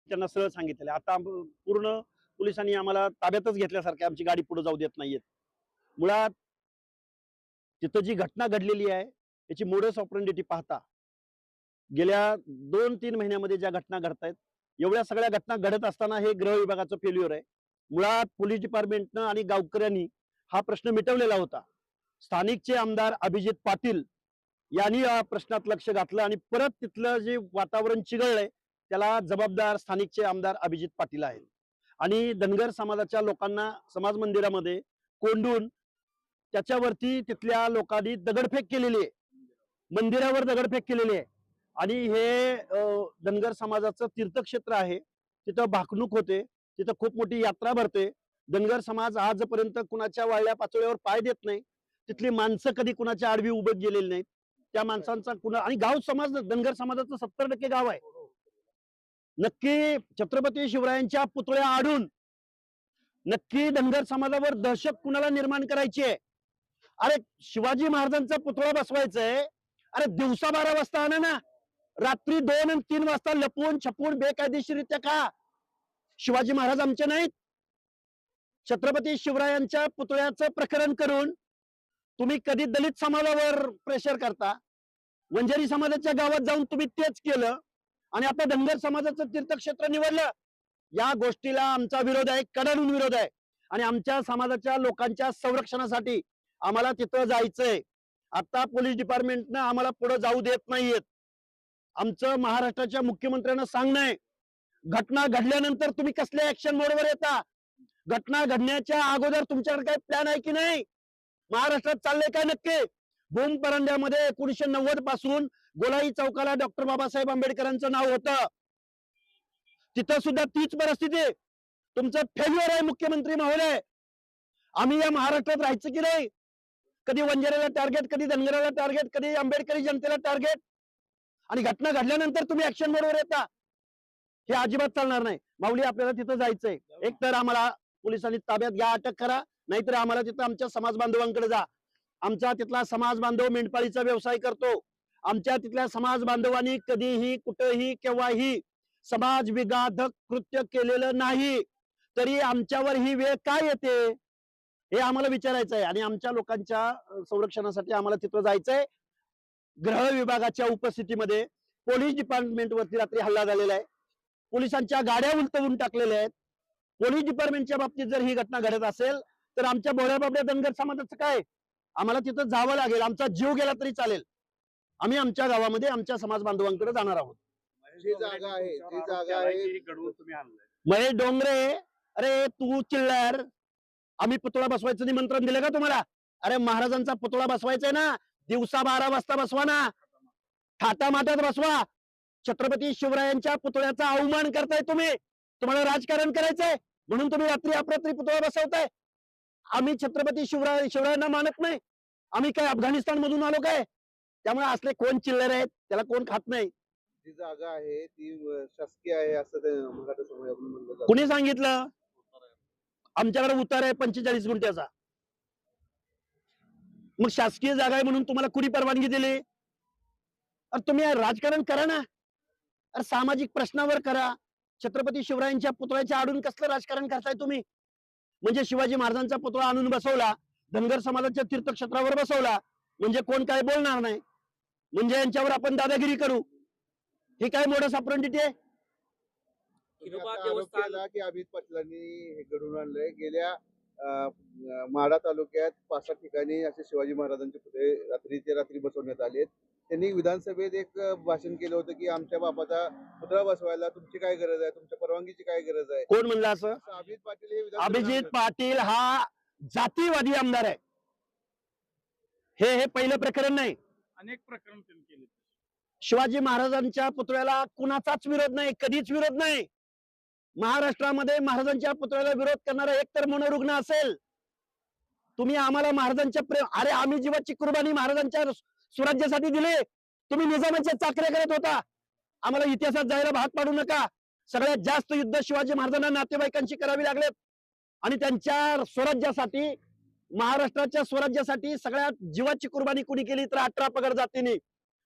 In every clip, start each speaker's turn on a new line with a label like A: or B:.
A: त्यांना सरळ सांगितलेलं आहे. आता पूर्ण पोलिसांनी आम्हाला ताब्यातच घेतल्यासारखं आमची गाडी पुढे जाऊ देत नाहीयेत. मुळात तिथं जी घटना घडलेली आहे त्याची मोडस ऑपरेंडिटी पाहता गेल्या 2-3 महिन्यामध्ये ज्या घटना घडतायत, एवढ्या सगळ्या घटना घडत असताना हे गृह विभागाचं फेल्युअर आहे. मुळात पोलीस डिपार्टमेंटनं आणि गावकऱ्यांनी हा प्रश्न मिटवलेला होता. स्थानिकचे आमदार अभिजित पाटील यांनी या प्रश्नात लक्ष घातलं आणि परत तिथलं जे वातावरण चिघळलंय त्याला जबाबदार स्थानिकचे आमदार अभिजित पाटील आहेत. आणि धनगर समाजाच्या लोकांना समाज मंदिरामध्ये कोंडून त्याच्यावरती तिथल्या लोकांनी दगडफेक केलेली आहे, मंदिरावर दगडफेक केलेली आहे. आणि हे धनगर समाजाचं तीर्थक्षेत्र आहे. तिथं भाकणूक होते, तिथं खूप मोठी यात्रा भरते. धनगर समाज आजपर्यंत कुणाच्या वाळल्या पाचोळ्यावर पाय देत नाही. तिथली माणसं कधी कुणाच्या आडवी उभं गेलेली नाहीत. त्या माणसांचा कुणा आणि गाव समाज धनगर समाजाचं 70% गाव आहे. नक्की छत्रपती शिवरायांच्या पुतळ्या आडून नक्की धनगर समाजावर दहशत कुणाला निर्माण करायची आहे? अरे शिवाजी महाराजांचा पुतळा बसवायचाय, अरे दिवसा 12 वाजता आणा ना, रात्री 2 आणि 3 वाजता लपवून छपून बेकायदेशीरित्या का? शिवाजी महाराज आमचे नाहीत? छत्रपती शिवरायांच्या पुतळ्याचं प्रकरण करून तुम्ही कधी दलित समाजावर प्रेशर करता? वंजारी समाजाच्या गावात जाऊन तुम्ही तेच केलं आणि आता धनगर समाजाचं तीर्थक्षेत्र निवडलं. या गोष्टीला आमचा विरोध आहे, कडाडून विरोध आहे. आणि आमच्या समाजाच्या लोकांच्या संरक्षणासाठी आम्हाला तिथं जायचंय. आता पोलीस डिपार्टमेंटनं आम्हाला पुढे जाऊ देत नाहीयेत. आमचं महाराष्ट्राच्या मुख्यमंत्र्यांना सांगणं आहे, घटना घडल्यानंतर तुम्ही कसल्या ऍक्शन मोडवर येता? घटना घडण्याच्या अगोदर तुमच्याकडे काही प्लॅन आहे की नाही? महाराष्ट्रात चाललंय काय नक्की? भूम परंड्यामध्ये 1990 पासून गोलाई चौकाला डॉक्टर बाबासाहेब आंबेडकरांचं नाव होतं. तिथं सुद्धा तीच परिस्थिती. तुमचं फेल्युअर आहे मुख्यमंत्री महोदय. आम्ही या महाराष्ट्रात राहायचं की नाही? कधी वंजाऱ्याला टार्गेट, कधी धनगराला टार्गेट, कधी आंबेडकरी जनतेला टार्गेट. आणि घटना घडल्यानंतर तुम्ही ऍक्शन मोडवर येता, हे अजिबात चालणार नाही. माऊली आपल्याला तिथं जायचंय. एक तर आम्हाला पोलिसांनी ताब्यात घ्या, अटक करा, नाहीतर आम्हाला तिथं आमच्या समाज बांधवांकडे जा. आमचा तिथला समाज बांधव मेंढपाळीचा व्यवसाय करतो. आमच्या तिथल्या समाज बांधवांनी कधीही कुठेही केव्हाही समाज विघातक कृत्य केलेलं नाही, तरी आमच्यावर ही वेळ काय येते हे आम्हाला विचारायचं आहे. आणि आमच्या लोकांच्या संरक्षणासाठी आम्हाला तिथं जायचंय. गृह विभागाच्या उपस्थितीमध्ये पोलीस डिपार्टमेंट वरती रात्री हल्ला झालेला आहे. पोलिसांच्या गाड्या उलटवून टाकलेल्या आहेत. पोलीस डिपार्टमेंटच्या बाबतीत जर ही घटना घडत असेल तर आमच्या भोळ्या बाबड्या धनगर समाजाचं काय? आम्हाला तिथं जावं लागेल, आमचा जीव गेला तरी चालेल. आम्ही आमच्या गावामध्ये आमच्या समाज बांधवांकडे जाणार आहोत. महेश डोंगरे, अरे तू चिल्लर, आम्ही पुतळा बसवायचं निमंत्रण दिलं का तुम्हाला? अरे महाराजांचा पुतळा बसवायचा ना, दिवसा 12 वाजता बसवा ना, थाटामाटात बसवा. छत्रपती शिवरायांच्या पुतळ्याचा अवमान करताय तुम्ही. तुम्हाला राजकारण करायचंय म्हणून तुम्ही रात्री अपरात्री पुतळा बसवताय. आम्ही छत्रपती शिवरायांना मानत नाही. आम्ही काय अफगाणिस्तान मधून आलो काय? त्यामुळे असले कोण चिल्लर आहेत त्याला कोण खात नाही.
B: जी जागा आहे ती शासकीय आहे असं मराठा समाजाकडून म्हणलं जातं.
A: कुणी सांगितलं? आमच्याकडे उतार आहे 45 गुंठ्याचा. मग शासकीय जागा आहे म्हणून तुम्हाला कुणी परवानगी दिली? अरे तुम्ही राजकारण करा ना. अरे सामाजिक प्रश्नावर करा. छत्रपती शिवरायांच्या पुतळ्याच्या आडून कसलं राजकारण करताय तुम्ही? म्हणजे शिवाजी महाराजांचा पुतळा आणून बसवला, धनगर समाजाच्या तीर्थक्षेत्रावर बसवला, म्हणजे कोण काय बोलणार नाही, म्हणजे यांच्यावर आपण दादागिरी करू, हे काय मोडस ऑपरेंडिटी आहे?
B: आरोप केला की अभिजित पाटलांनी हे घडवून आणलंय. गेल्या माढा तालुक्यात 5-6 ठिकाणी असे शिवाजी महाराजांचे पुतळे रात्रीच्या रात्री बसवण्यात आलेत. त्यांनी विधानसभेत एक भाषण केलं होतं की आमच्या बापाचा पुतळा बसवायला तुमची काय गरज आहे, तुमच्या परवानगीची काय गरज आहे?
A: कोण म्हणलं असं?
B: अभिजित पाटील हे
A: अभिजित पाटील हा जातीवादी आमदार आहे. हे पहिलं प्रकरण नाही,
C: अनेक प्रकरण त्यांनी केले.
A: शिवाजी महाराजांच्या पुतळ्याला कुणाचाच विरोध नाही, कधीच विरोध नाही. महाराष्ट्रामध्ये महाराजांच्या पुतळ्याला विरोध करणारा एकतर मनोरुग्ण असेल. तुम्ही आम्हाला महाराजांच्या प्रेम, अरे आम्ही जीवाची कुर्बानी महाराजांच्या स्वराज्यासाठी दिली. तुम्ही निजामाच्या चाकऱ्या करत होता. आम्हाला इतिहासात जायला भाग पाडू नका. सगळ्यात जास्त युद्ध शिवाजी महाराजांना नातेवाईकांची करावी लागलेत आणि त्यांच्या स्वराज्यासाठी, महाराष्ट्राच्या स्वराज्यासाठी सगळ्यात जीवाची कुर्बानी कुणी केली तर 18 पगड जातीने.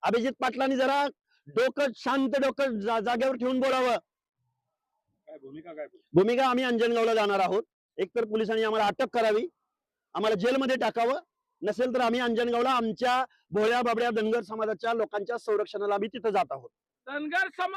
A: अभिजित पाटलांनी जरा डोकं शांत, डोकं जागेवर ठेवून बोलावं.
C: भूमिका काय
A: भूमिका आम्ही अंजनगावला जाणार आहोत. एकतर पोलिसांनी आम्हाला अटक करावी, आम्हाला जेलमध्ये टाकावं, नसेल तर आम्ही अंजनगावला आमच्या भोळ्या बाबड्या धनगर समाजाच्या लोकांच्या संरक्षणाला आम्ही तिथं जात आहोत.
C: धनगर समाज